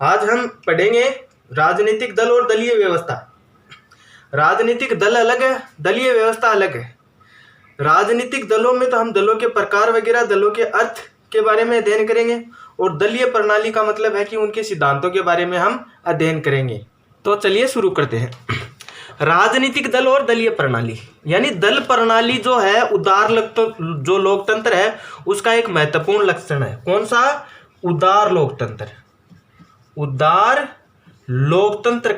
आज हम पढ़ेंगे राजनीतिक दल और दलीय व्यवस्था। राजनीतिक दल अलग है, दलीय व्यवस्था अलग है। राजनीतिक दलों में तो हम दलों के प्रकार वगैरह, दलों के अर्थ के बारे में अध्ययन करेंगे, और दलीय प्रणाली का मतलब है कि उनके सिद्धांतों के बारे में हम अध्ययन करेंगे। तो चलिए शुरू करते हैं। राजनीतिक दल और दलीय प्रणाली, यानी दल प्रणाली जो है जो लोकतंत्र है उसका एक महत्वपूर्ण लक्षण है। कौन सा? उदार लोकतंत्र। उदार लोकतंत्र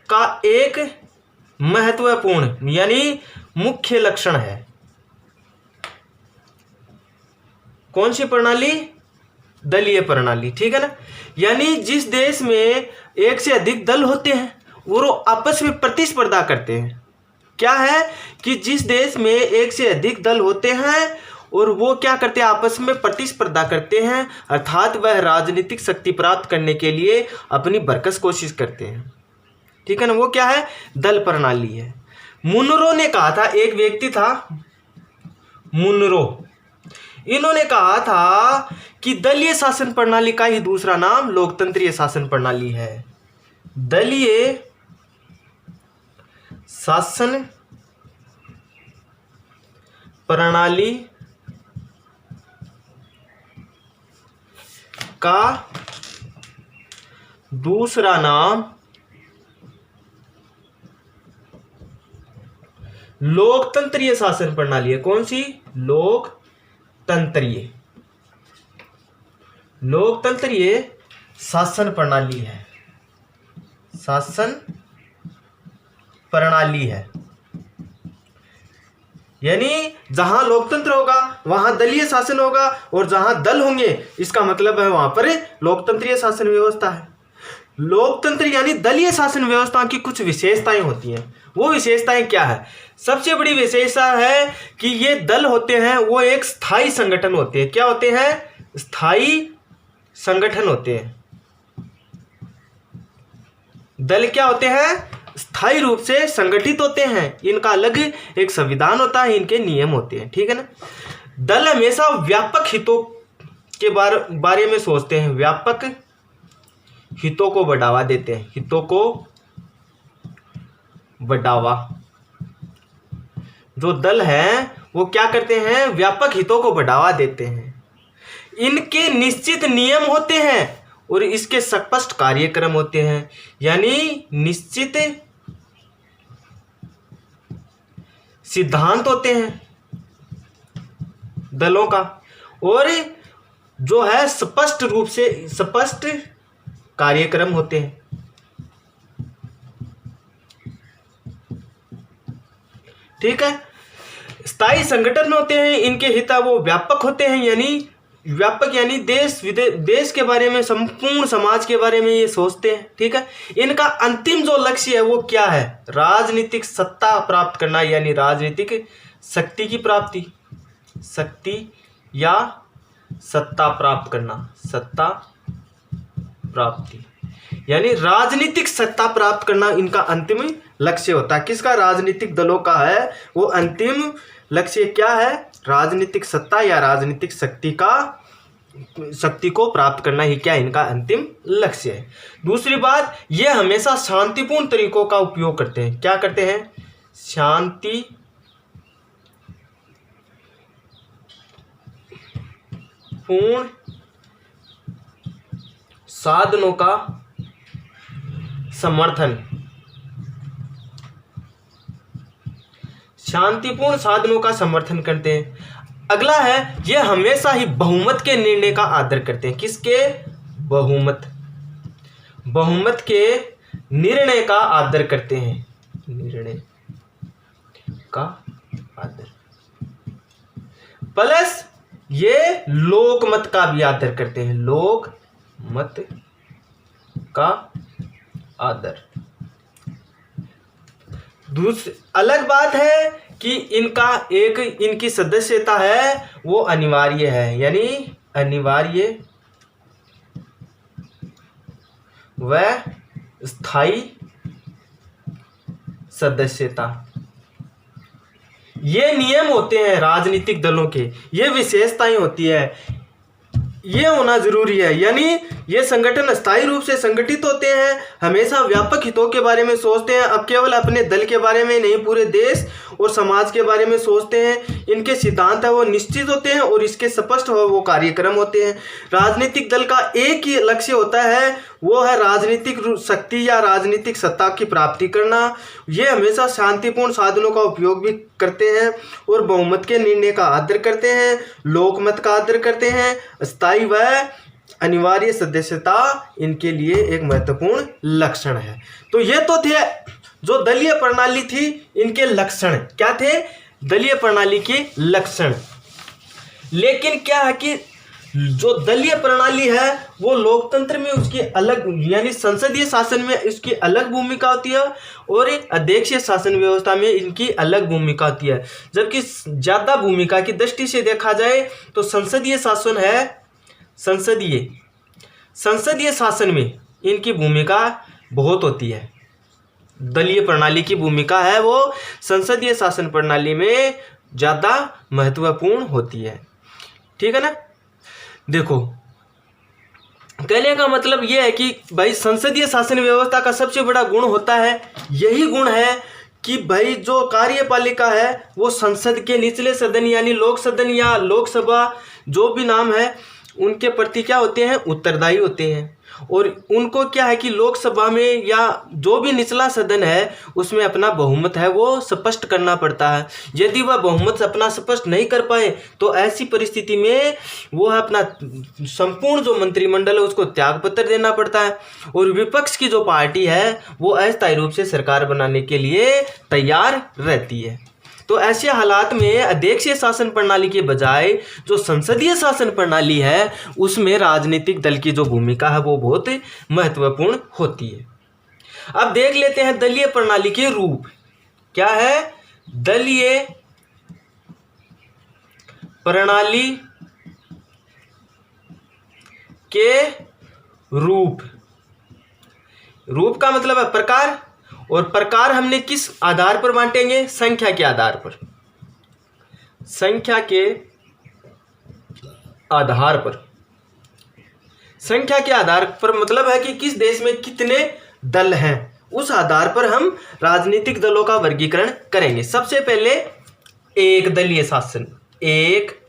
का एक महत्वपूर्ण यानी मुख्य लक्षण है। कौन सी प्रणाली? दलीय प्रणाली, ठीक है ना। यानी जिस देश में एक से अधिक दल होते हैं वो आपस में प्रतिस्पर्धा करते हैं। क्या है कि जिस देश में एक से अधिक दल होते हैं और वो क्या करते हैं, आपस में प्रतिस्पर्धा करते हैं, अर्थात वह राजनीतिक शक्ति प्राप्त करने के लिए अपनी भरसक कोशिश करते हैं, ठीक है ना। वो क्या है? दल प्रणाली है। मुनरो ने कहा था, एक व्यक्ति था मुनरो, इन्होंने कहा था कि दलीय शासन प्रणाली का ही दूसरा नाम लोकतंत्रीय शासन प्रणाली है। दलीय शासन प्रणाली का दूसरा नाम लोकतंत्रीय शासन प्रणाली है। कौन सी? लोकतंत्रीय शासन प्रणाली है। शासन प्रणाली है, यानी जहां लोकतंत्र होगा वहां दलीय शासन होगा, और जहां दल होंगे इसका मतलब है वहां पर लोकतंत्रीय शासन व्यवस्था है। लोकतंत्र यानी दलीय शासन व्यवस्था की कुछ विशेषताएं होती हैं। वो विशेषताएं क्या है? सबसे बड़ी विशेषता है कि ये दल होते हैं वो एक स्थायी संगठन होते हैं। क्या होते हैं? स्थायी संगठन होते हैं। दल क्या होते हैं? स्थायी रूप से संगठित होते हैं। इनका अलग एक संविधान होता है, इनके नियम होते हैं, ठीक है ना। दल हमेशा व्यापक हितों के बारे में सोचते हैं, व्यापक हितों को बढ़ावा देते हैं। हितों को बढ़ावा, जो दल हैं वो क्या करते हैं? व्यापक हितों को बढ़ावा देते हैं। इनके निश्चित नियम होते हैं और इसके स्पष्ट कार्यक्रम होते हैं, यानी निश्चित सिद्धांत होते हैं दलों का, और जो है स्पष्ट रूप से स्पष्ट कार्यक्रम होते हैं, ठीक है। स्थायी संगठन होते हैं, इनके हित वो व्यापक होते हैं, यानी देश के बारे में, संपूर्ण समाज के बारे में ये सोचते हैं, ठीक है। इनका अंतिम जो लक्ष्य है वो क्या है? राजनीतिक सत्ता प्राप्त करना, यानी राजनीतिक शक्ति की प्राप्ति, शक्ति या सत्ता प्राप्त करना, सत्ता प्राप्ति, यानी राजनीतिक सत्ता प्राप्त करना इनका अंतिम लक्ष्य होता है। किसका? राजनीतिक दलों का है वो अंतिम लक्ष्य क्या है? राजनीतिक सत्ता या राजनीतिक शक्ति को प्राप्त करना ही क्या इनका अंतिम लक्ष्य है। दूसरी बात, ये हमेशा शांतिपूर्ण तरीकों का उपयोग करते हैं। क्या करते हैं? शांतिपूर्ण साधनों का समर्थन, शांतिपूर्ण साधनों का समर्थन करते हैं। अगला है, ये हमेशा ही बहुमत के निर्णय का आदर करते हैं। किसके? बहुमत के निर्णय का आदर करते हैं, निर्णय का आदर। प्लस ये लोकमत का भी आदर करते हैं, लोकमत का आदर। दूसरी अलग बात है कि इनकी सदस्यता है वो अनिवार्य है, यानी अनिवार्य व स्थायी सदस्यता। ये नियम होते हैं राजनीतिक दलों के, ये विशेषताएं होती है। ये होना जरूरी है। यानी ये संगठन अस्थायी रूप से संगठित होते हैं, हमेशा व्यापक हितों के बारे में सोचते हैं, अब केवल अपने दल के बारे में नहीं पूरे देश और समाज के बारे में सोचते हैं। इनके सिद्धांत है वो निश्चित होते हैं और इसके स्पष्ट वो कार्यक्रम होते हैं। राजनीतिक दल का एक ही लक्ष्य होता है, वो है राजनीतिक शक्ति या राजनीतिक सत्ता की प्राप्ति करना। ये हमेशा शांतिपूर्ण साधनों का उपयोग भी करते हैं और बहुमत के निर्णय का आदर करते हैं, लोकमत का आदर करते हैं। स्थायी व अनिवार्य सदस्यता इनके लिए एक महत्वपूर्ण लक्षण है। तो ये तो थे जो दलीय प्रणाली थी, इनके लक्षण क्या थे, दलीय प्रणाली के लक्षण। लेकिन क्या है कि जो दलीय प्रणाली है वो लोकतंत्र में उसकी अलग, यानी संसदीय शासन में इसकी अलग भूमिका होती है और अध्यक्षीय शासन व्यवस्था में इनकी अलग भूमिका होती है। जबकि ज़्यादा भूमिका की दृष्टि से देखा जाए तो संसदीय शासन है, संसदीय शासन में इनकी भूमिका बहुत होती है। दलीय प्रणाली की भूमिका है वो संसदीय शासन प्रणाली में ज़्यादा महत्वपूर्ण होती है। ठीक है ना। देखो, कहने का मतलब यह है कि भाई संसदीय शासन व्यवस्था का सबसे बड़ा गुण होता है, यही गुण है कि भाई जो कार्यपालिका है वो संसद के निचले सदन यानी लोक सदन या लोकसभा जो भी नाम है उनके प्रति क्या होते हैं, उत्तरदायी होते हैं। और उनको क्या है कि लोकसभा में या जो भी निचला सदन है उसमें अपना बहुमत है वो स्पष्ट करना पड़ता है। यदि वह बहुमत अपना स्पष्ट नहीं कर पाए तो ऐसी परिस्थिति में वो अपना संपूर्ण जो मंत्रिमंडल है उसको त्यागपत्र देना पड़ता है। और विपक्ष की जो पार्टी है वो अस्थायी रूप से सरकार बनाने के लिए तैयार रहती है। तो ऐसे हालात में अध्यक्षीय शासन प्रणाली के बजाय जो संसदीय शासन प्रणाली है उसमें राजनीतिक दल की जो भूमिका है वो बहुत महत्वपूर्ण होती है। अब देख लेते हैं दलीय प्रणाली के रूप क्या है। दलीय प्रणाली के रूप का मतलब है प्रकार, और प्रकार हमने किस आधार पर बांटेंगे, संख्या के आधार पर। संख्या के आधार पर, संख्या के आधार पर मतलब है कि किस देश में कितने दल हैं, उस आधार पर हम राजनीतिक दलों का वर्गीकरण करेंगे। सबसे पहले एक दलीय शासन, एक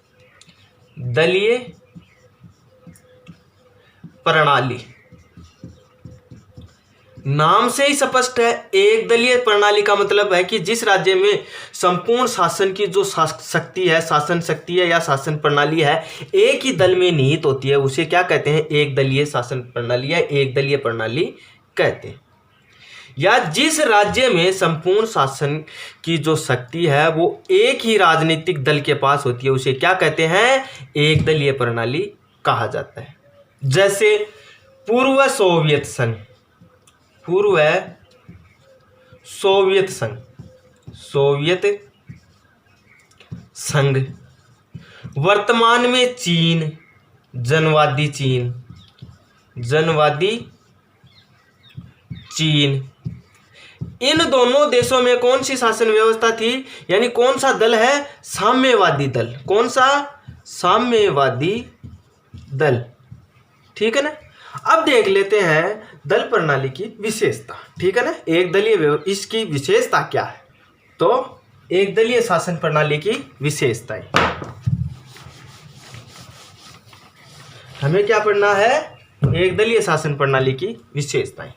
दलीय प्रणाली, नाम से ही स्पष्ट है। एक दलीय प्रणाली का मतलब है कि जिस राज्य में संपूर्ण शासन की जो शक्ति है, शासन शक्ति है या शासन प्रणाली है एक ही दल में निहित होती है, उसे क्या कहते हैं, एक दलीय शासन प्रणाली या एक दलीय प्रणाली कहते हैं। या जिस राज्य में संपूर्ण शासन की जो शक्ति है वो एक ही राजनीतिक दल के पास होती है उसे क्या कहते हैं, एक दलीय प्रणाली कहा जाता है। जैसे पूर्व सोवियत संघ, पूर्व सोवियत संघ, सोवियत संघ, वर्तमान में चीन, जनवादी चीन, जनवादी चीन। इन दोनों देशों में कौन सी शासन व्यवस्था थी, यानी कौन सा दल है, साम्यवादी दल। कौन सा, साम्यवादी दल। ठीक है ना। अब देख लेते हैं दल प्रणाली की विशेषता। ठीक है ना, एक दलीय इसकी विशेषता क्या है। तो एक दलीय शासन प्रणाली की विशेषताएं हमें क्या पढ़ना है, एक दलीय शासन प्रणाली की विशेषताएं।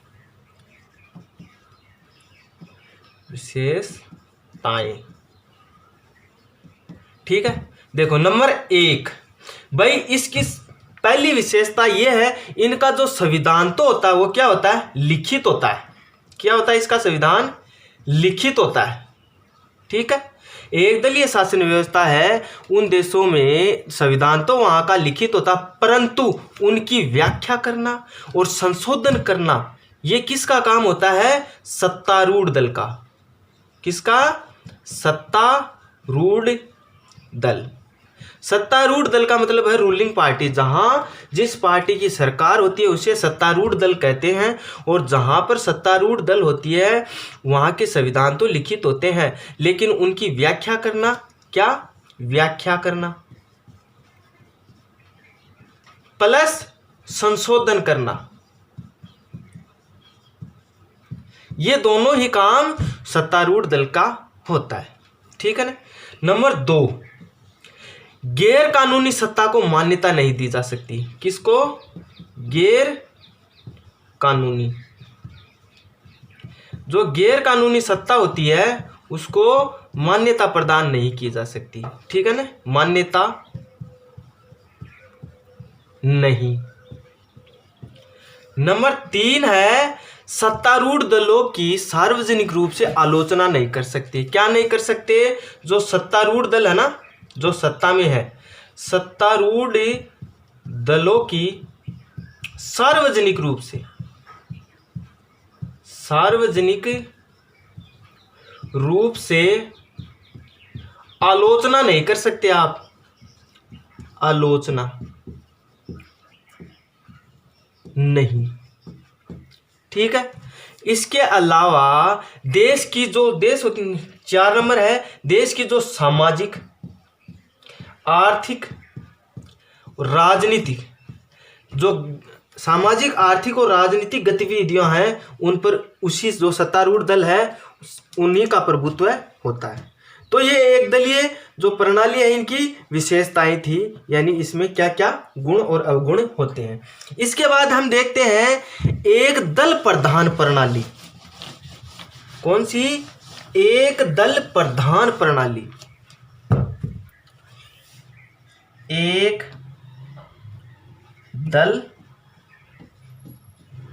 विशेषताएं, ठीक है। देखो नंबर 1, भाई इसकी पहली विशेषता यह है, इनका जो संविधान तो होता है वो क्या होता है, लिखित होता है। क्या होता है, इसका संविधान लिखित होता है। ठीक है। एक दलीय शासन व्यवस्था है, उन देशों में संविधान तो वहाँ का लिखित होता, परंतु उनकी व्याख्या करना और संशोधन करना ये किसका काम होता है, सत्तारूढ़ दल का। किसका, सत्तारूढ़ दल। सत्तारूढ़ दल का मतलब है रूलिंग पार्टी। जहां जिस पार्टी की सरकार होती है उसे सत्तारूढ़ दल कहते हैं, और जहां पर सत्तारूढ़ दल होती है वहां के संविधान तो लिखित होते हैं लेकिन उनकी व्याख्या करना, क्या व्याख्या करना, प्लस संशोधन करना, ये दोनों ही काम सत्तारूढ़ दल का होता है। ठीक है ना। नंबर 2, गैर कानूनी सत्ता को मान्यता नहीं दी जा सकती। किसको? गैर कानूनी, जो गैर कानूनी सत्ता होती है उसको मान्यता प्रदान नहीं की जा सकती। ठीक है ना, मान्यता नहीं। नंबर 3 है, सत्तारूढ़ दलों की सार्वजनिक रूप से आलोचना नहीं कर सकते। क्या नहीं कर सकते? जो सत्तारूढ़ दल है ना, जो सत्ता में है, सत्तारूढ़ दलों की सार्वजनिक रूप से आलोचना नहीं कर सकते आप, आलोचना नहीं। ठीक है। इसके अलावा देश की जो 4 नंबर है, देश की जो सामाजिक, आर्थिक, राजनीतिक, जो सामाजिक, आर्थिक और राजनीतिक गतिविधियां हैं उन पर उसी जो सत्तारूढ़ दल है उन्हीं का प्रभुत्व होता है। तो ये एक दलीय जो प्रणाली है इनकी विशेषताएं थी, यानी इसमें क्या क्या गुण और अवगुण होते हैं। इसके बाद हम देखते हैं एक दल प्रधान प्रणाली। कौन सी? एक दल प्रधान प्रणाली। एक दल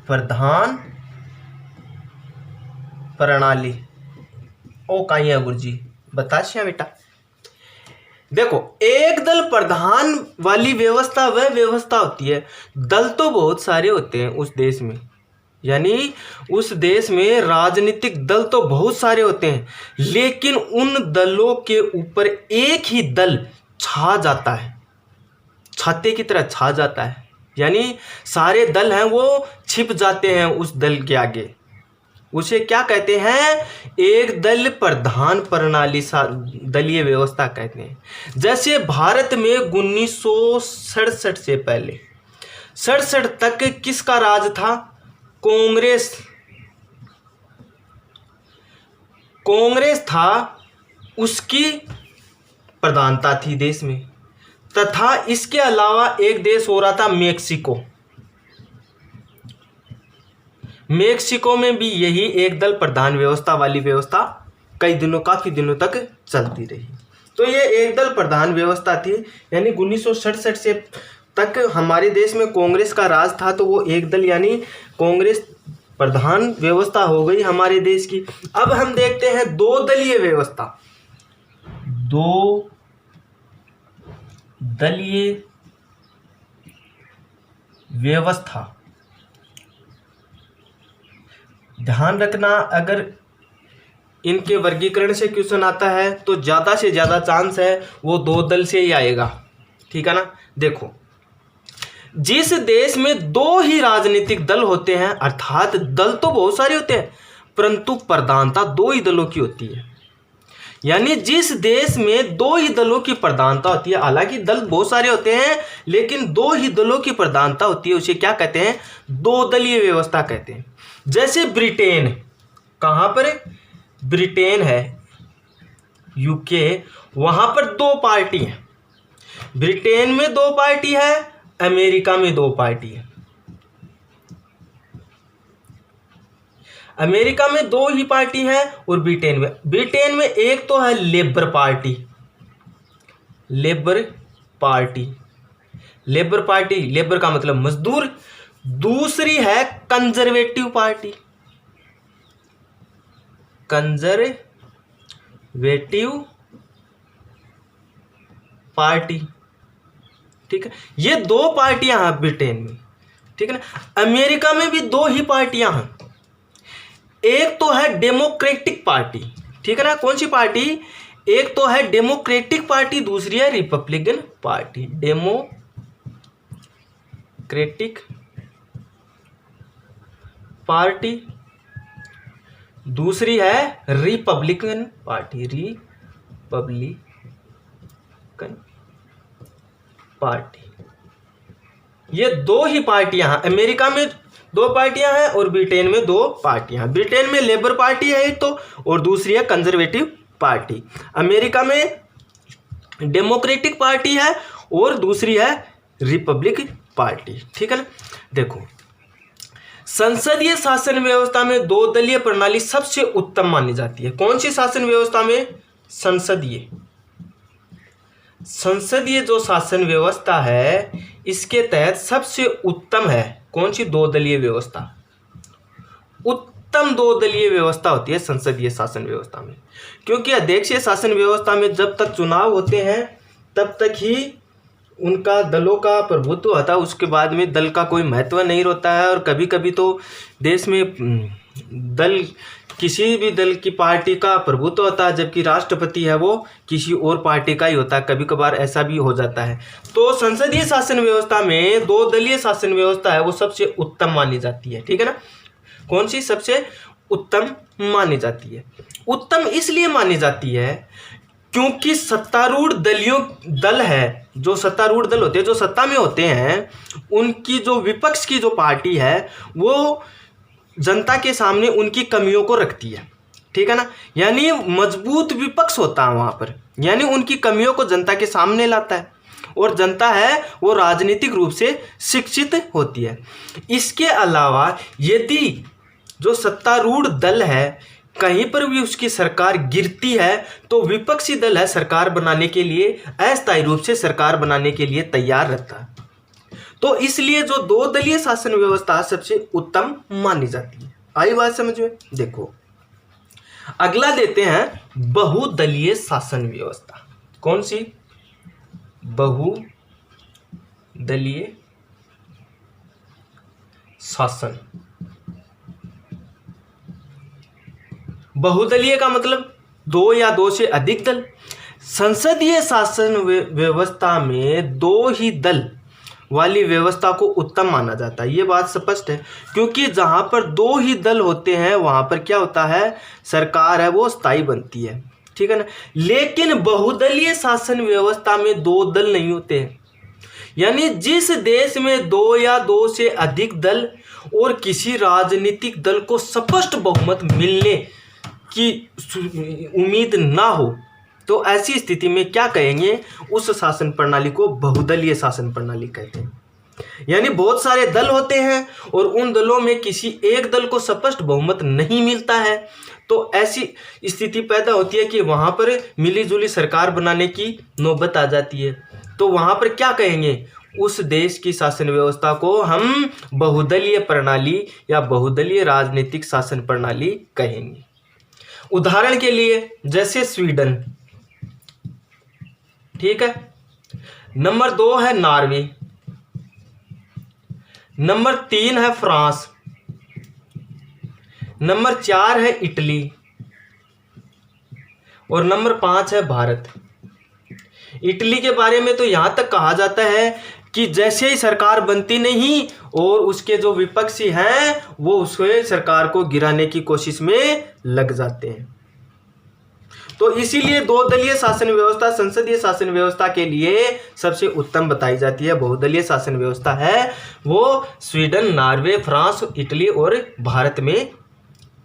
प्रधान प्रणाली। ओ कहीं है गुरुजी, बताशिया बेटा। देखो, एक दल प्रधान वाली व्यवस्था वह व्यवस्था होती है, दल तो बहुत सारे होते हैं उस देश में, यानी उस देश में राजनीतिक दल तो बहुत सारे होते हैं, लेकिन उन दलों के ऊपर एक ही दल छा जाता है, छाते की तरह छा जाता है, यानी सारे दल हैं वो छिप जाते हैं उस दल के आगे। उसे क्या कहते हैं? एक दल प्रधान प्रणाली, दलीय व्यवस्था कहते हैं। जैसे भारत में 1967 से पहले 67 तक किसका राज था? कांग्रेस था, उसकी प्रधानता थी देश में। तथा इसके अलावा एक देश हो रहा था मेक्सिको में भी यही एक दल प्रधान व्यवस्था वाली व्यवस्था काफी दिनों तक चलती रही। तो ये एक दल प्रधान व्यवस्था थी, यानी 1967 से तक हमारे देश में कांग्रेस का राज था, तो वो एक दल यानी कांग्रेस प्रधान व्यवस्था हो गई हमारे देश की। अब हम देखते हैं दो दलीय व्यवस्था। दो दलीय व्यवस्था, ध्यान रखना, अगर इनके वर्गीकरण से क्वेश्चन आता है तो ज़्यादा से ज़्यादा चांस है वो दो दल से ही आएगा। ठीक है ना। देखो, जिस देश में दो ही राजनीतिक दल होते हैं, अर्थात दल तो बहुत सारे होते हैं परंतु प्रधानता दो ही दलों की होती है, यानी जिस देश में दो ही दलों की प्रधानता होती है, हालांकि दल बहुत सारे होते हैं लेकिन दो ही दलों की प्रधानता होती है, उसे क्या कहते हैं? दो दलीय व्यवस्था कहते हैं। जैसे ब्रिटेन, कहां पर? ब्रिटेन है, यूके, वहां पर दो पार्टी है। ब्रिटेन में दो पार्टी है, अमेरिका में दो पार्टी है। अमेरिका में दो ही पार्टी है और ब्रिटेन में एक तो है लेबर पार्टी, लेबर का मतलब मजदूर। दूसरी है कंजर्वेटिव पार्टी। ठीक है, ये दो पार्टियां हैं ब्रिटेन में। ठीक है ना। अमेरिका में भी दो ही पार्टियां हैं, एक तो है डेमोक्रेटिक पार्टी। ठीक है ना। कौन सी पार्टी? एक तो है डेमोक्रेटिक पार्टी, दूसरी है रिपब्लिकन पार्टी। डेमोक्रेटिक पार्टी, दूसरी है रिपब्लिकन पार्टी। ये दो ही पार्टियां हैं, अमेरिका में 2 पार्टियां हैं और ब्रिटेन में 2 पार्टियां हैं। ब्रिटेन में लेबर पार्टी है एक तो, और दूसरी है कंजर्वेटिव पार्टी। अमेरिका में डेमोक्रेटिक पार्टी है और दूसरी है रिपब्लिक पार्टी। ठीक है ना। देखो, संसदीय शासन व्यवस्था में 2 दलीय प्रणाली सबसे उत्तम मानी जाती है। कौन सी शासन व्यवस्था में? संसदीय जो शासन व्यवस्था है इसके तहत सबसे उत्तम है कौन सी? 2 दलीय व्यवस्था। उत्तम 2 दलीय व्यवस्था होती है संसदीय शासन व्यवस्था में, क्योंकि अध्यक्षीय शासन व्यवस्था में जब तक चुनाव होते हैं तब तक ही उनका दलों का प्रभुत्व होता है, उसके बाद में दल का कोई महत्व नहीं रहता है। और कभी कभी तो देश में दल, किसी भी दल की पार्टी का प्रभुत्व होता है, जबकि राष्ट्रपति है वो किसी और पार्टी का ही होता है। कभी कभार ऐसा भी हो जाता है। तो संसदीय शासन व्यवस्था में 2 दलीय शासन व्यवस्था है वो सबसे उत्तम मानी जाती है। ठीक है ना। कौन सी सबसे उत्तम मानी जाती है? उत्तम इसलिए मानी जाती है क्योंकि सत्तारूढ़ दल है, जो सत्तारूढ़ दल होते हैं, जो सत्ता में होते हैं, उनकी जो विपक्ष की जो पार्टी है वो जनता के सामने उनकी कमियों को रखती है। ठीक है ना। यानी मजबूत विपक्ष होता है वहाँ पर, यानी उनकी कमियों को जनता के सामने लाता है, और जनता है वो राजनीतिक रूप से शिक्षित होती है। इसके अलावा यदि जो सत्तारूढ़ दल है कहीं पर भी उसकी सरकार गिरती है तो विपक्षी दल है सरकार बनाने के लिए, अस्थायी रूप से सरकार बनाने के लिए तैयार रहता है। तो इसलिए जो 2 दलीय शासन व्यवस्था सबसे उत्तम मानी जाती है। आई बात समझ में? देखो, अगला देते हैं बहुदलीय शासन व्यवस्था। कौन सी? बहुदलीय शासन। बहुदलीय का मतलब 2 या 2 से अधिक दल। संसदीय शासन व्यवस्था में 2 ही दल वाली व्यवस्था को उत्तम माना जाता है। ये बात स्पष्ट है, क्योंकि जहाँ पर 2 ही दल होते हैं वहाँ पर क्या होता है? सरकार है वो स्थायी बनती है। ठीक है ना। लेकिन बहुदलीय शासन व्यवस्था में 2 दल नहीं होते हैं। यानी जिस देश में 2 या 2 से अधिक दल और किसी राजनीतिक दल को स्पष्ट बहुमत मिलने की उम्मीद ना हो, तो ऐसी स्थिति में क्या कहेंगे? उस शासन प्रणाली को बहुदलीय शासन प्रणाली कहते हैं। यानी बहुत सारे दल होते हैं और उन दलों में किसी एक दल को स्पष्ट बहुमत नहीं मिलता है, तो ऐसी स्थिति पैदा होती है कि वहां पर मिलीजुली सरकार बनाने की नौबत आ जाती है। तो वहां पर क्या कहेंगे? उस देश की शासन व्यवस्था को हम बहुदलीय प्रणाली या बहुदलीय राजनीतिक शासन प्रणाली कहेंगे। उदाहरण के लिए जैसे स्वीडन, ठीक है। नंबर 2 है नॉर्वे, नंबर 3 है फ्रांस, नंबर 4 है इटली और नंबर 5 है भारत। इटली के बारे में तो यहां तक कहा जाता है कि जैसे ही सरकार बनती नहीं और उसके जो विपक्षी हैं वो उसके सरकार को गिराने की कोशिश में लग जाते हैं। तो इसीलिए 2 दलीय शासन व्यवस्था संसदीय शासन व्यवस्था के लिए सबसे उत्तम बताई जाती है। बहुदलीय शासन व्यवस्था है वो स्वीडन, नॉर्वे, फ्रांस, इटली और भारत में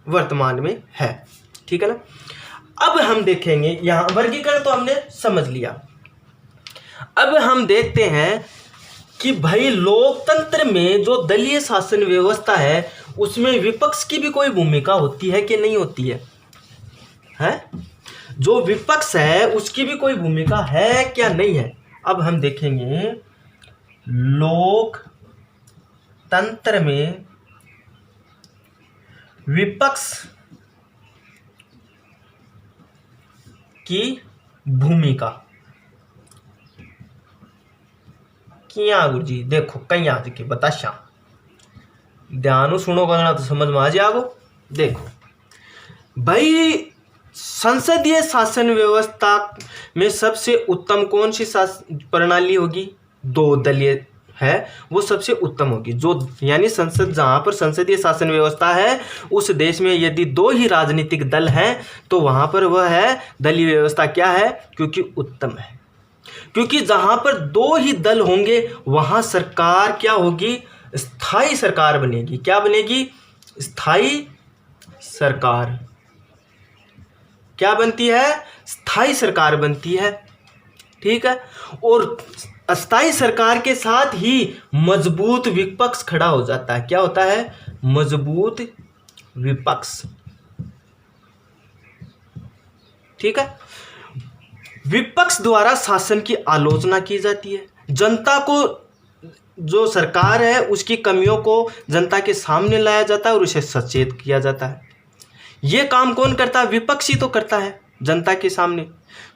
वर्तमान में है। ठीक है ना। अब हम देखेंगे, यहां वर्गीकरण तो हमने समझ लिया। अब हम देखते हैं कि भाई लोकतंत्र में जो दलीय शासन व्यवस्था है उसमें विपक्ष की भी कोई भूमिका होती है कि नहीं होती है? जो विपक्ष है उसकी भी कोई भूमिका है क्या नहीं है? अब हम देखेंगे लोकतंत्र में विपक्ष की भूमिका क्या गुरुजी? देखो कहीं आज के बता श्याम ध्यान सुनो करना तो समझ में आ जाओ। देखो भाई, संसदीय शासन व्यवस्था में सबसे उत्तम कौन सी शासन प्रणाली होगी? 2 दलीय है वो सबसे उत्तम होगी। जो यानी संसद, जहां पर संसदीय शासन व्यवस्था है उस देश में यदि 2 ही राजनीतिक दल हैं तो वहां पर वह है दलीय व्यवस्था क्या है? क्योंकि उत्तम है। क्योंकि जहां पर दो ही दल होंगे वहां सरकार क्या होगी, स्थायी सरकार बनेगी। क्या बनेगी, स्थायी सरकार। क्या बनती है, स्थायी सरकार बनती है। ठीक है, और अस्थायी सरकार के साथ ही मजबूत विपक्ष खड़ा हो जाता है। क्या होता है, मजबूत विपक्ष। ठीक है, विपक्ष द्वारा शासन की आलोचना की जाती है। जनता को, जो सरकार है उसकी कमियों को जनता के सामने लाया जाता है और उसे सचेत किया जाता है। यह काम कौन करता है, विपक्ष ही तो करता है। जनता के सामने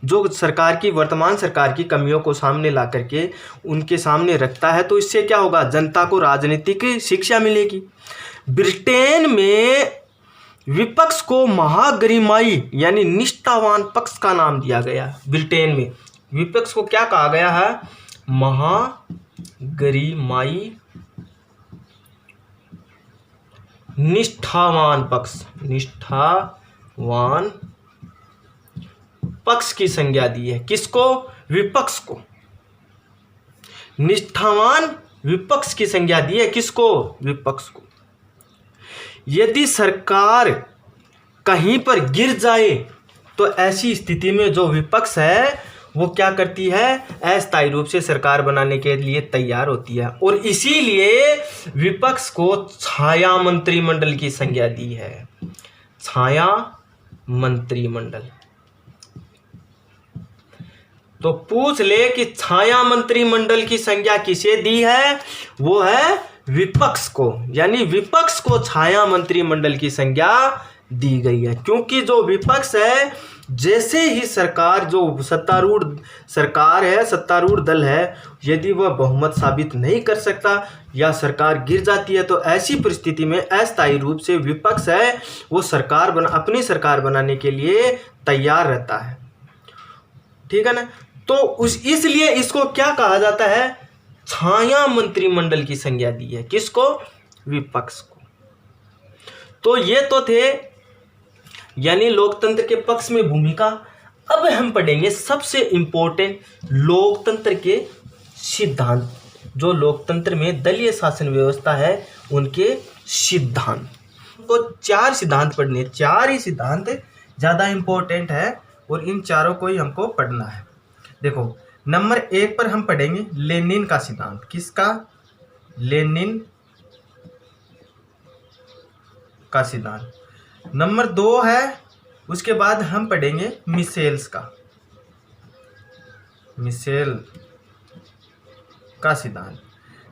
जो सरकार की, वर्तमान सरकार की कमियों को सामने ला करके उनके सामने रखता है, तो इससे क्या होगा, जनता को राजनीतिक शिक्षा मिलेगी। ब्रिटेन में विपक्ष को महागरिमाई यानी निष्ठावान पक्ष का नाम दिया गया। ब्रिटेन में विपक्ष को क्या कहा गया है, महागरिमाई निष्ठावान पक्ष। निष्ठावान पक्ष की संज्ञा दी है। किसको, विपक्ष को। निष्ठावान विपक्ष की संज्ञा दी है। किसको, विपक्ष को। यदि सरकार कहीं पर गिर जाए तो ऐसी स्थिति में जो विपक्ष है वो क्या करती है, अस्थायी रूप से सरकार बनाने के लिए तैयार होती है। और इसीलिए विपक्ष को छाया मंत्रिमंडल की संज्ञा दी है। छाया मंत्रिमंडल। तो पूछ ले कि छाया मंत्रिमंडल की संज्ञा किसे दी है, वो है विपक्ष को। यानी विपक्ष को छाया मंत्रिमंडल की संज्ञा दी गई है। क्योंकि जो विपक्ष है, जैसे ही सरकार, जो सत्तारूढ़ सरकार है, सत्तारूढ़ दल है, यदि वह बहुमत साबित नहीं कर सकता या सरकार गिर जाती है, तो ऐसी परिस्थिति में अस्थायी रूप से विपक्ष है वो सरकार अपनी सरकार बनाने के लिए तैयार रहता है। ठीक है ना। तो इसलिए इसको क्या कहा जाता है, छाया मंत्रिमंडल की संज्ञा दी है। किसको, विपक्ष को। तो ये तो थे यानी लोकतंत्र के पक्ष में भूमिका। अब हम पढ़ेंगे सबसे इंपॉर्टेंट लोकतंत्र के सिद्धांत। जो लोकतंत्र में दलीय शासन व्यवस्था है उनके सिद्धांत। तो 4 सिद्धांत पढ़ने, 4 ही सिद्धांत ज़्यादा इंपॉर्टेंट है और इन चारों को ही हमको पढ़ना है। देखो, नंबर 1 पर हम पढ़ेंगे लेनिन का सिद्धांत। किसका, लेनिन का सिद्धांत। नंबर 2 है, उसके बाद हम पढ़ेंगे मिशेल्स का, मिशेल का सिद्धांत।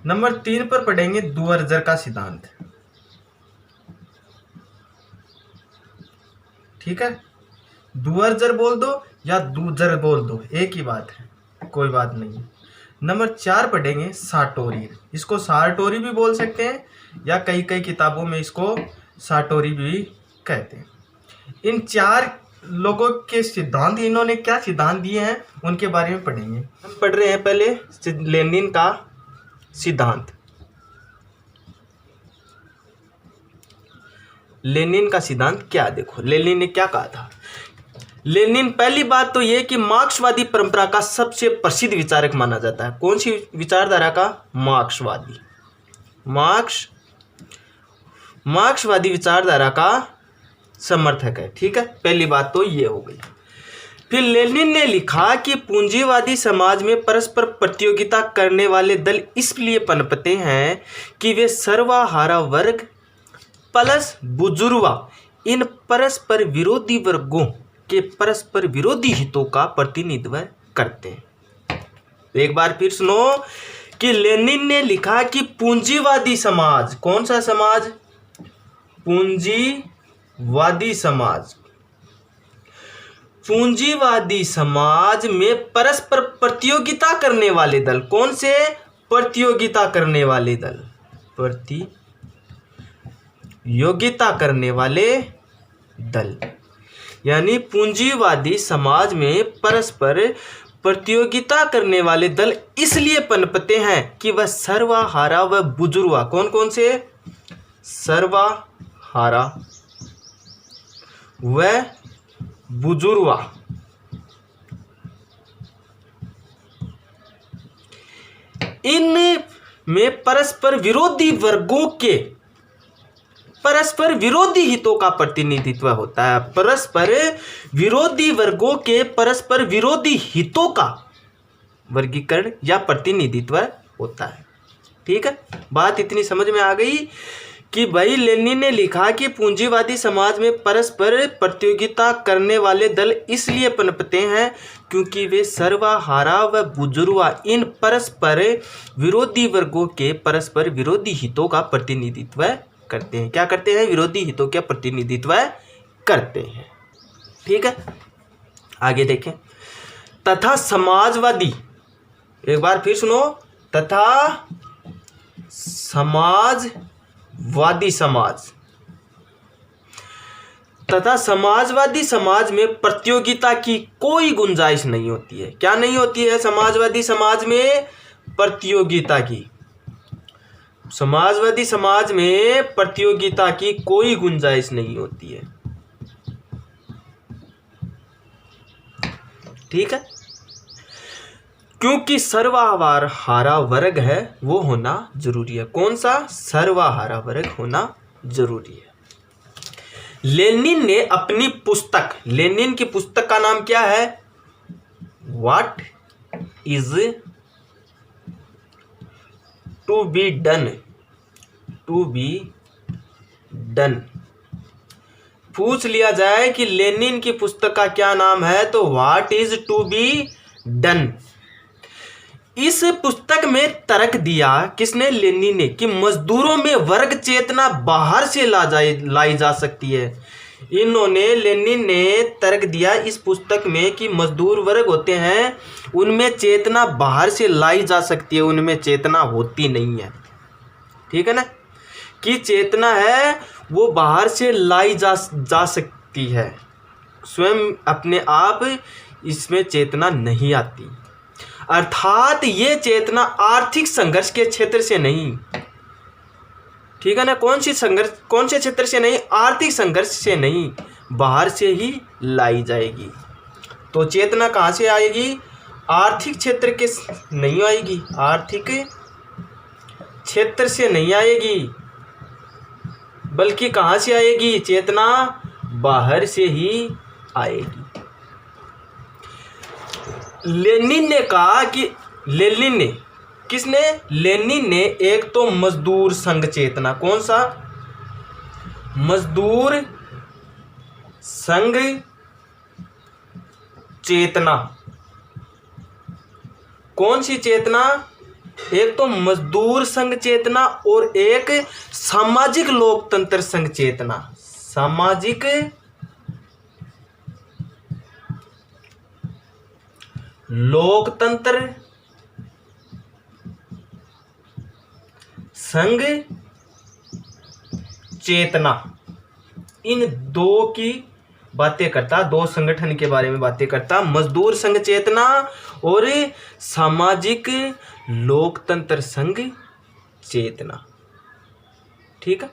नंबर 3 पर पढ़ेंगे दुवर्जर का सिद्धांत। ठीक है, दुवर्जर बोल दो या दूजर बोल दो, एक ही बात है, कोई बात नहीं। नंबर 4 पढ़ेंगे साटोरी। इसको सारटोरी भी बोल सकते हैं या कई किताबों में इसको साटोरी भी कहते हैं। इन 4 लोगों के सिद्धांत, इन्होंने क्या सिद्धांत दिए हैं उनके बारे में पढ़ेंगे। हम पढ़ रहे हैं पहले लेनिन का सिद्धांत। लेनिन का सिद्धांत क्या, देखो लेनिन ने क्या कहा था। लेनिन, पहली बात तो ये कि मार्क्सवादी परंपरा का सबसे प्रसिद्ध विचारक माना जाता है। कौन सी विचारधारा का, मार्क्सवादी। मार्क्सवादी विचारधारा का समर्थक है। ठीक है, पहली बात तो ये हो गई। फिर लेनिन ने लिखा कि पूंजीवादी समाज में परस्पर प्रतियोगिता करने वाले दल इसलिए पनपते हैं कि वे सर्वहारा वर्ग प्लस बुजुर्वा इन परस्पर विरोधी वर्गों के परस्पर विरोधी हितों का प्रतिनिधित्व करते हैं। एक बार फिर सुनो कि लेनिन ने लिखा कि पूंजीवादी समाज, कौन सा समाज, पूंजीवादी समाज, पूंजीवादी समाज में परस्पर प्रतियोगिता करने वाले दल, कौन से, प्रतियोगिता करने वाले दल, प्रतियोगिता करने वाले दल, यानी पूंजीवादी समाज में परस्पर प्रतियोगिता करने वाले दल इसलिए पनपते हैं कि वह सर्वहारा व बुजुर्वा, कौन कौन से, सर्वहारा व बुजुर्वा इन में परस्पर विरोधी हितों का प्रतिनिधित्व होता है। परस्पर विरोधी वर्गों के परस्पर विरोधी हितों का वर्गीकरण या प्रतिनिधित्व होता है। ठीक है, बात इतनी समझ में आ गई कि भाई लेनिन ने लिखा कि पूंजीवादी समाज में परस्पर प्रतियोगिता करने वाले दल इसलिए पनपते हैं क्योंकि वे सर्वहारा व बुजुर्गा इन परस्पर विरोधी वर्गों के परस्पर विरोधी हितों का प्रतिनिधित्व करते हैं। क्या करते हैं? विरोधी हितों का प्रतिनिधित्व करते हैं। ठीक है, आगे देखें। तथा समाजवादी, एक बार फिर सुनो, तथा समाजवादी समाज में प्रतियोगिता की कोई गुंजाइश नहीं होती है। क्या नहीं होती है? समाजवादी समाज में प्रतियोगिता की, समाजवादी समाज में प्रतियोगिता की कोई गुंजाइश नहीं होती है। ठीक है, क्योंकि सर्वहारा वर्ग है वो होना जरूरी है। कौन सा? सर्वहारा वर्ग होना जरूरी है। लेनिन ने अपनी पुस्तक, लेनिन की पुस्तक का नाम क्या है? What is to be done. पूछ लिया जाए कि लेनिन की पुस्तक का क्या नाम है, तो what is to be done. इस पुस्तक में तर्क दिया किसने? लेनिन ने, कि मजदूरों में वर्ग चेतना बाहर से लाई जा सकती है। लेनिन ने तर्क दिया इस पुस्तक में कि मजदूर वर्ग होते हैं उनमें चेतना बाहर से लाई जा सकती है, उनमें चेतना होती नहीं है। ठीक है ना, कि चेतना है वो बाहर से लाई जा सकती है, स्वयं अपने आप इसमें चेतना नहीं आती। अर्थात ये चेतना आर्थिक संघर्ष के क्षेत्र से नहीं, ठीक है ना, कौन से क्षेत्र से नहीं? आर्थिक संघर्ष से नहीं, बाहर से ही लाई जाएगी। तो चेतना कहाँ से आएगी? आर्थिक क्षेत्र के नहीं आएगी, आर्थिक क्षेत्र से नहीं आएगी, बल्कि कहाँ से आएगी? चेतना बाहर से ही आएगी। लेनिन ने कहा कि लेनिन ने एक तो मजदूर संघ चेतना, कौन सा? मजदूर संघ चेतना। कौन सी चेतना? एक तो मजदूर संघ चेतना और एक सामाजिक लोकतंत्र संघ चेतना। सामाजिक लोकतंत्र संघ चेतना, इन दो की बातें करता, दो संगठन के बारे में बातें करता, मजदूर संघ चेतना और सामाजिक लोकतंत्र संघ चेतना। ठीक है,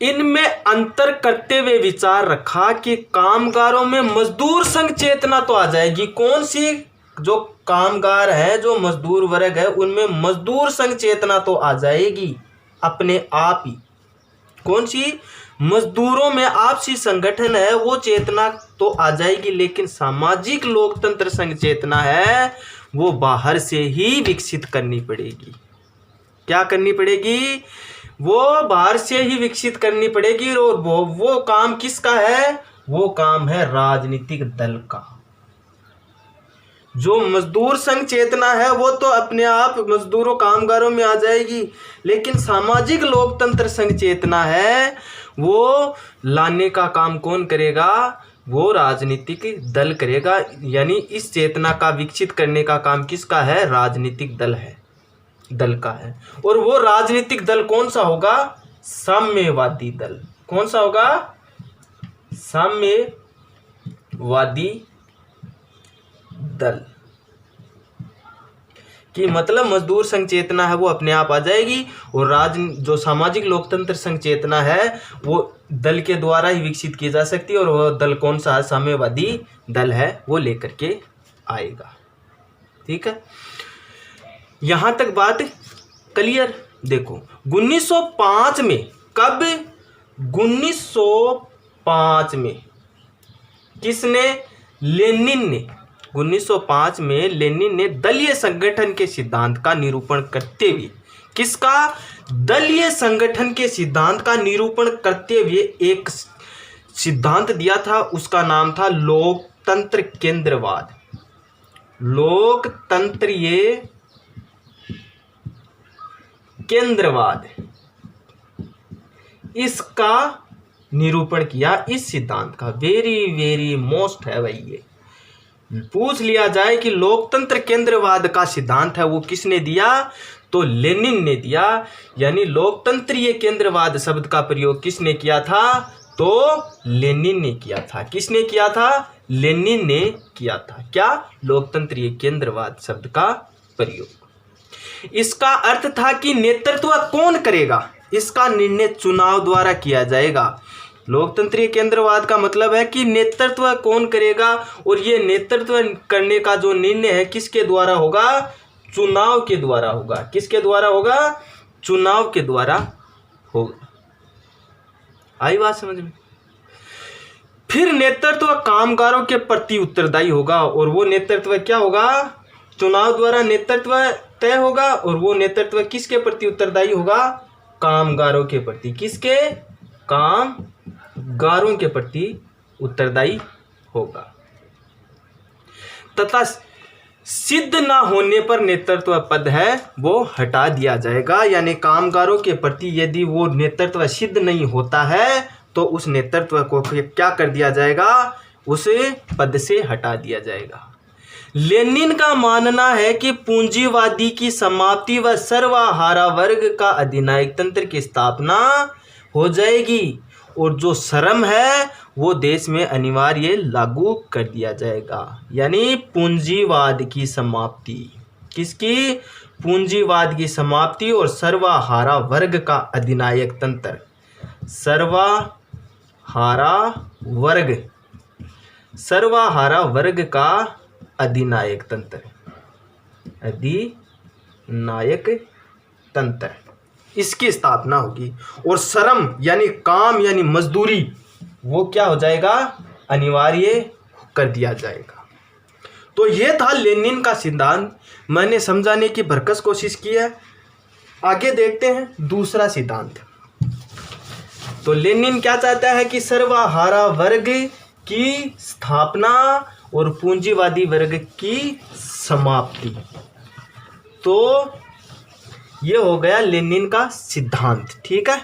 इनमें अंतर करते हुए विचार रखा कि कामगारों में मजदूर संघ चेतना तो आ जाएगी। कौन सी? जो कामगार है, जो मजदूर वर्ग है, उनमें मजदूर संघ चेतना तो आ जाएगी अपने आप ही। कौन सी? मजदूरों में आपसी संगठन है वो चेतना तो आ जाएगी, लेकिन सामाजिक लोकतंत्र संघ चेतना है वो बाहर से ही विकसित करनी पड़ेगी। क्या करनी पड़ेगी? वो बाहर से ही विकसित करनी पड़ेगी। और वो काम किसका है? वो काम है राजनीतिक दल का। जो मजदूर संघ चेतना है वो तो अपने आप मजदूरों कामगारों में आ जाएगी, लेकिन सामाजिक लोकतंत्र संघ चेतना है वो लाने का काम कौन करेगा? वो राजनीतिक दल करेगा। यानी इस चेतना का विकसित करने का काम किसका है? राजनीतिक दल का है। और वो राजनीतिक दल कौन सा होगा? साम्यवादी दल। कौन सा होगा? साम्यवादी दल। कि मतलब मजदूर संघ चेतना है वो अपने आप आ जाएगी, और जो सामाजिक लोकतंत्र संघ चेतना है वो दल के द्वारा ही विकसित की जा सकती है, और वो दल कौन सा है? साम्यवादी दल है, वो लेकर के आएगा। ठीक है, यहां तक बात क्लियर। देखो 1905 में, कब? 1905 में किसने? लेनिन ने। 1905 में लेनिन ने दलीय संगठन के सिद्धांत का निरूपण करते हुए, किसका? दलीय संगठन के सिद्धांत का निरूपण करते हुए एक सिद्धांत दिया था, उसका नाम था लोकतंत्र केंद्रवाद। लोकतंत्रीय केंद्रवाद, इसका निरूपण किया। इस सिद्धांत का वेरी वेरी मोस्ट है भाई, ये पूछ लिया जाए कि लोकतंत्र केंद्रवाद का सिद्धांत है वो किसने दिया, तो लेनिन ने दिया। यानी लोकतंत्रीय केंद्रवाद शब्द का प्रयोग किसने किया था, तो लेनिन ने किया था। किसने किया था? लेनिन ने किया था। क्या? लोकतंत्रीय केंद्रवाद शब्द का प्रयोग। इसका अर्थ था कि नेतृत्व कौन करेगा, इसका निर्णय चुनाव द्वारा किया जाएगा। लोकतंत्रीय केंद्रवाद का मतलब है कि नेतृत्व कौन करेगा, और ये नेतृत्व करने का जो निर्णय है किसके द्वारा होगा, चुनाव के द्वारा होगा। किसके द्वारा होगा? चुनाव के द्वारा होगा। आई बात समझ में? फिर नेतृत्व कामगारों के प्रति उत्तरदायी होगा, और वो नेतृत्व क्या होगा, चुनाव द्वारा नेतृत्व तय होगा, और वो नेतृत्व किसके प्रति उत्तरदायी होगा, कामगारों के प्रति। किसके? कामगारों के प्रति उत्तरदायी होगा। तथा सिद्ध ना होने पर नेतृत्व पद है वो हटा दिया जाएगा। यानी कामगारों के प्रति यदि वो नेतृत्व सिद्ध नहीं होता है तो उस नेतृत्व को क्या कर दिया जाएगा, उस पद से हटा दिया जाएगा। लेनिन का मानना है कि पूंजीवादी की समाप्ति व सर्वहारा वर्ग का अधिनायक तंत्र की स्थापना हो जाएगी, और जो श्रम है वो देश में अनिवार्य लागू कर दिया जाएगा। यानी पूंजीवाद की समाप्ति। किसकी? पूंजीवाद की समाप्ति और सर्वहारा वर्ग का अधिनायक तंत्र। सर्वहारा वर्ग, सर्वहारा वर्ग का अधिनायक तंत्र, अधिनायक तंत्र, इसकी स्थापना होगी। और श्रम यानी काम यानी मजदूरी, वो क्या हो जाएगा, अनिवार्य कर दिया जाएगा। तो ये था लेनिन का सिद्धांत। मैंने समझाने की भरकस कोशिश की है। आगे देखते हैं दूसरा सिद्धांत। तो लेनिन क्या चाहता है कि सर्वहारा वर्ग की स्थापना और पूंजीवादी वर्ग की समाप्ति। तो ये हो गया लेनिन का सिद्धांत। ठीक है,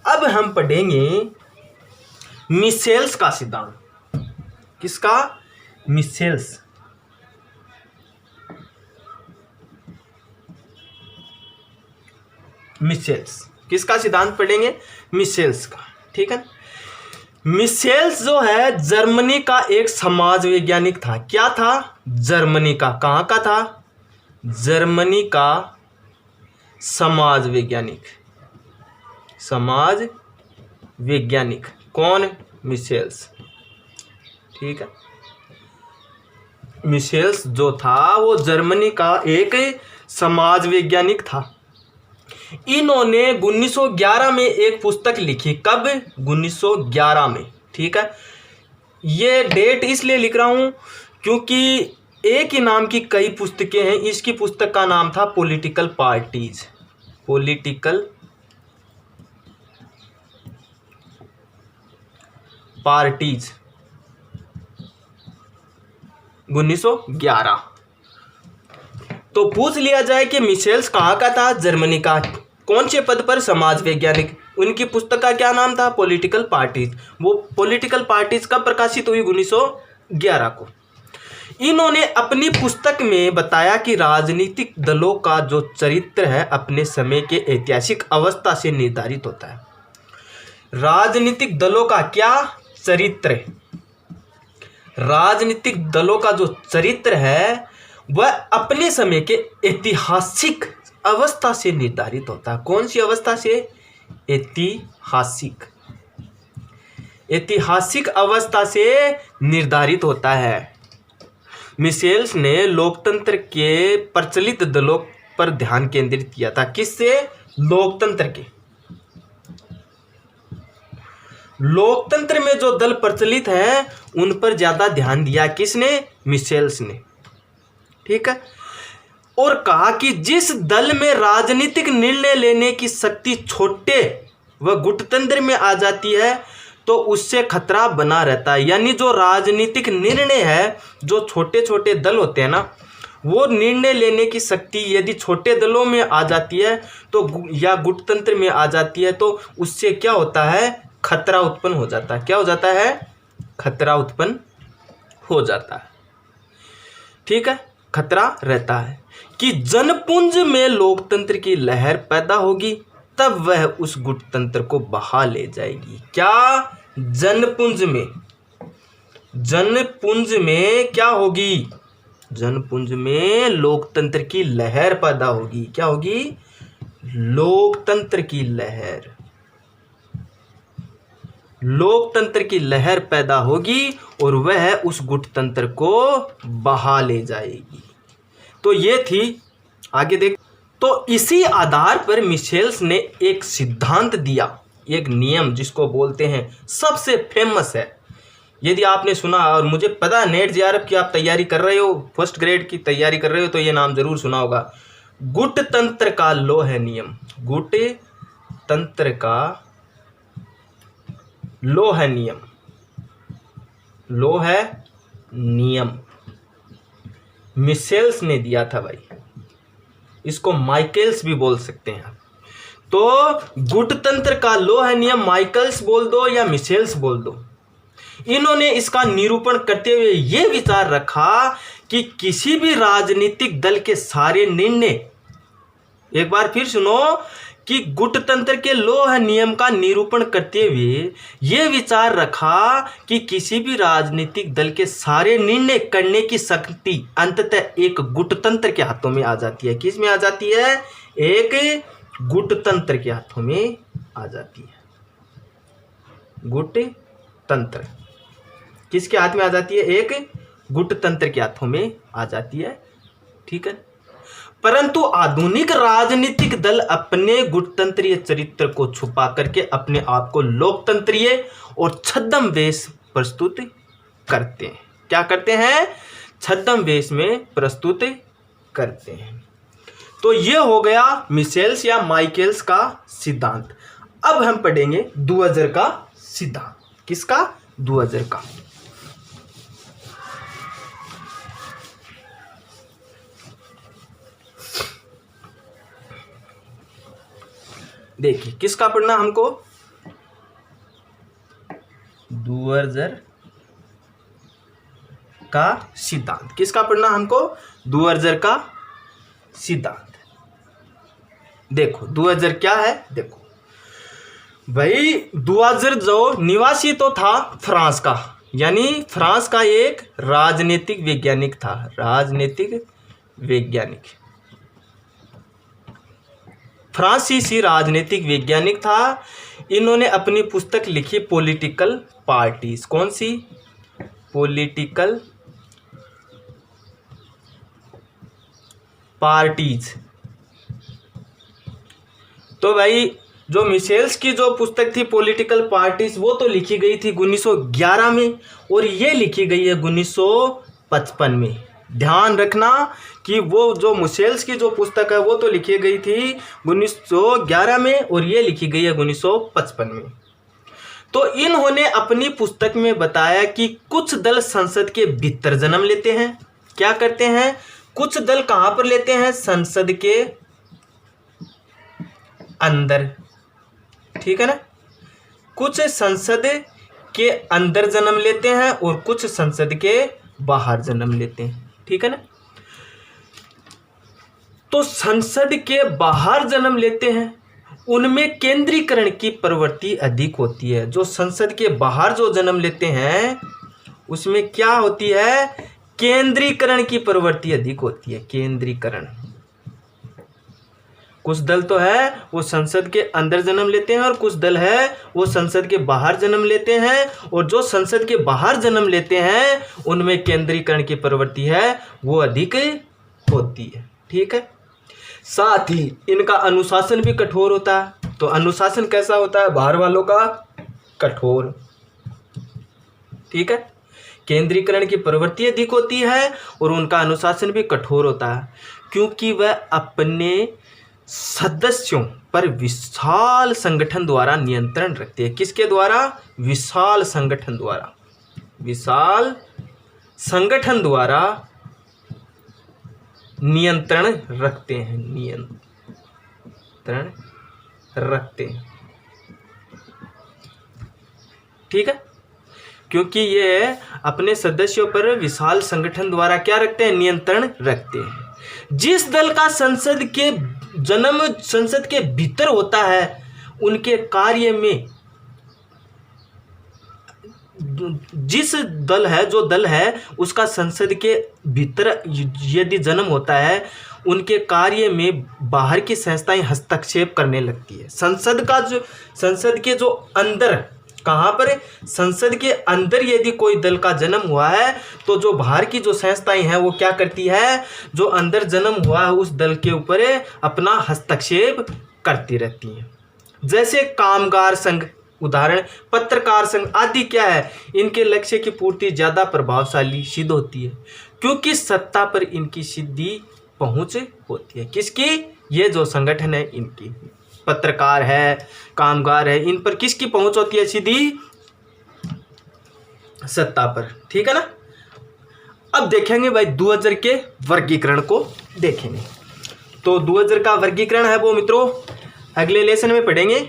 अब हम पढ़ेंगे मिशेल्स का सिद्धांत। किसका? मिशेल्स। मिशेल्स किसका सिद्धांत पढ़ेंगे? मिशेल्स का। ठीक है, मिशेल्स जो है जर्मनी का एक समाज वैज्ञानिक था। क्या था? जर्मनी का। कहाँ का था? जर्मनी का समाज वैज्ञानिक। समाज वैज्ञानिक कौन? मिशेल्स। ठीक है, मिशेल्स जो था वो जर्मनी का एक समाज वैज्ञानिक था। इन्होंने 1911 में एक पुस्तक लिखी। कब? 1911 में। ठीक है, ये डेट इसलिए लिख रहा हूं क्योंकि एक ही नाम की कई पुस्तकें हैं। इसकी पुस्तक का नाम था पॉलिटिकल पार्टीज। Political parties 1911। तो पूछ लिया जाए कि मिशेल्स कहाँ का था? जर्मनी का। कौन से पद पर? समाज वैज्ञानिक। उनकी पुस्तक का क्या नाम था? Political parties. वो पॉलिटिकल पार्टीज कब प्रकाशित हुई? 1911 को। इन्होंने अपनी पुस्तक में बताया कि राजनीतिक दलों का जो चरित्र है अपने समय के ऐतिहासिक अवस्था से निर्धारित होता है। राजनीतिक दलों का क्या चरित्र? राजनीतिक दलों का जो चरित्र है वह अपने समय के ऐतिहासिक अवस्था से निर्धारित होता है। कौन सी अवस्था से? ऐतिहासिक। ऐतिहासिक अवस्था से निर्धारित होता है। मिशेल्स ने लोकतंत्र के प्रचलित दलों पर ध्यान केंद्रित किया था। किससे? लोकतंत्र के। लोकतंत्र में जो दल प्रचलित हैं उन पर ज्यादा ध्यान दिया किसने? मिशेल्स ने। ठीक है। और कहा कि जिस दल में राजनीतिक निर्णय लेने की शक्ति छोटे व गुटतंत्र में आ जाती है तो उससे खतरा बना रहता है। यानी जो राजनीतिक निर्णय है, जो छोटे छोटे दल होते हैं ना, वो निर्णय लेने की शक्ति यदि छोटे दलों में आ जाती है तो या गुटतंत्र में आ जाती है तो उससे क्या होता है? खतरा उत्पन्न हो जाता है। क्या हो जाता है? खतरा उत्पन्न हो जाता है। ठीक है। खतरा रहता है कि जनपुंज में लोकतंत्र की लहर पैदा होगी, तब वह उस गुटतंत्र को बहा ले जाएगी। क्या? जनपुंज में। जनपुंज में क्या होगी? जनपुंज में लोकतंत्र की लहर पैदा होगी। क्या होगी? लोकतंत्र की लहर। लोकतंत्र की लहर पैदा होगी और वह उस गुटतंत्र को बहा ले जाएगी। तो ये थी। आगे देख। तो इसी आधार पर मिशेल्स ने एक सिद्धांत दिया, एक नियम जिसको बोलते हैं, सबसे फेमस है। यदि आपने सुना, और मुझे पता है नेट जेआरएफ की आप तैयारी कर रहे हो, फर्स्ट ग्रेड की तैयारी कर रहे हो, तो ये नाम जरूर सुना होगा। गुटतंत्र का लोह नियम। गुटतंत्र का लोह नियम। लोह नियम मिशेल्स ने दिया था भाई। इसको माइकल्स भी बोल सकते हैं। तो गुटतंत्र का लोह नियम माइकल्स बोल दो या मिशेल्स बोल दो, इन्होंने इसका निरूपण करते हुए यह विचार रखा कि किसी भी राजनीतिक दल के सारे निर्णय, एक बार फिर सुनो, कि गुटतंत्र के लोह नियम का निरूपण करते हुए यह विचार रखा कि किसी भी राजनीतिक दल के सारे निर्णय करने की शक्ति अंततः एक गुटतंत्र के हाथों में आ जाती है। किस में आ जाती है? एक गुटतंत्र के हाथों में आ जाती है। गुटतंत्र किसके हाथ में आ जाती है? एक गुटतंत्र के हाथों में आ जाती है। ठीक है। परंतु आधुनिक राजनीतिक दल अपने गुटतंत्रीय चरित्र को छुपा करके अपने आप को लोकतंत्रीय और छद्म वेश प्रस्तुत करते हैं। क्या करते हैं? छद्म वेश में प्रस्तुत करते हैं। तो ये हो गया मिशेल्स या माइकल्स का सिद्धांत। अब हम पढ़ेंगे दुअजर का सिद्धांत। किसका? दुअजर का। देखिए किसका पढ़ना हमको? दुअजर का सिद्धांत। किसका पढ़ना हमको? दुअजर का सिद्धांत। देखो दुअजर क्या है। देखो भाई, दुअजर जो निवासी तो था फ्रांस का, यानी फ्रांस का एक राजनीतिक वैज्ञानिक था। राजनीतिक वैज्ञानिक, फ्रांसीसी राजनीतिक वैज्ञानिक था। इन्होंने अपनी पुस्तक लिखी पॉलिटिकल पार्टीज। कौन सी? Political parties. तो भाई जो मिशेल्स की जो पुस्तक थी पॉलिटिकल पार्टीज, वो तो लिखी गई थी 1911 में और ये लिखी गई है 1955 में। ध्यान रखना कि वो जो मिशेल्स की जो पुस्तक है वो तो लिखी गई थी 1911 में और ये लिखी गई है 1955 में। तो इन्होंने अपनी पुस्तक में बताया कि कुछ दल संसद के भीतर जन्म लेते हैं। क्या करते हैं? कुछ दल कहां पर लेते हैं? संसद के अंदर। ठीक है ना। कुछ संसद के अंदर जन्म लेते हैं और कुछ संसद के बाहर जन्म लेते हैं। ठीक है ना। तो संसद के बाहर जन्म लेते हैं उनमें केंद्रीकरण की प्रवृत्ति अधिक होती है। जो संसद के बाहर जो जन्म लेते हैं उसमें क्या होती है? केंद्रीकरण की प्रवृत्ति अधिक होती है। केंद्रीकरण। कुछ दल तो है वो संसद के अंदर जन्म लेते हैं और कुछ दल है वो संसद के बाहर जन्म लेते हैं, और जो संसद के बाहर जन्म लेते हैं उनमें केंद्रीकरण की प्रवृत्ति है वो अधिक होती है। ठीक है। साथ ही इनका अनुशासन भी कठोर होता है। तो अनुशासन कैसा होता है? बाहर वालों का कठोर, ठीक है। केंद्रीकरण की प्रवृत्ति अधिक होती है और उनका अनुशासन भी कठोर होता है, क्योंकि वह अपने सदस्यों पर विशाल संगठन द्वारा नियंत्रण रखते हैं। किसके द्वारा? विशाल संगठन द्वारा, विशाल संगठन द्वारा नियंत्रण रखते हैं, नियंत्रण रखते हैं, ठीक है। क्योंकि ये अपने सदस्यों पर विशाल संगठन द्वारा क्या रखते हैं? नियंत्रण रखते हैं। जिस दल का संसद के जन्म संसद के भीतर होता है, उनके कार्य में जिस दल है, जो दल है उसका संसद के भीतर यदि जन्म होता है, उनके कार्य में बाहर की संस्थाएं हस्तक्षेप करने लगती है। संसद के जो अंदर, कहाँ पर? संसद के अंदर यदि कोई दल का जन्म हुआ है तो जो बाहर की जो संस्थाएं हैं वो क्या करती है? जो अंदर जन्म हुआ है उस दल के ऊपर अपना हस्तक्षेप करती रहती हैं। जैसे कामगार संघ, उदाहरण पत्रकार संघ आदि क्या है? इनके लक्ष्य की पूर्ति ज़्यादा प्रभावशाली सिद्ध होती है, क्योंकि सत्ता पर इनकी सीधी पहुंच होती है। किसकी? ये जो संगठन है इनकी, पत्रकार है, कामगार है, इन पर किसकी पहुंच होती है? सीधी सत्ता पर, ठीक है ना। अब देखेंगे भाई 2000 के वर्गीकरण को देखेंगे। तो 2000 का वर्गीकरण है वो मित्रों अगले लेसन में पढ़ेंगे।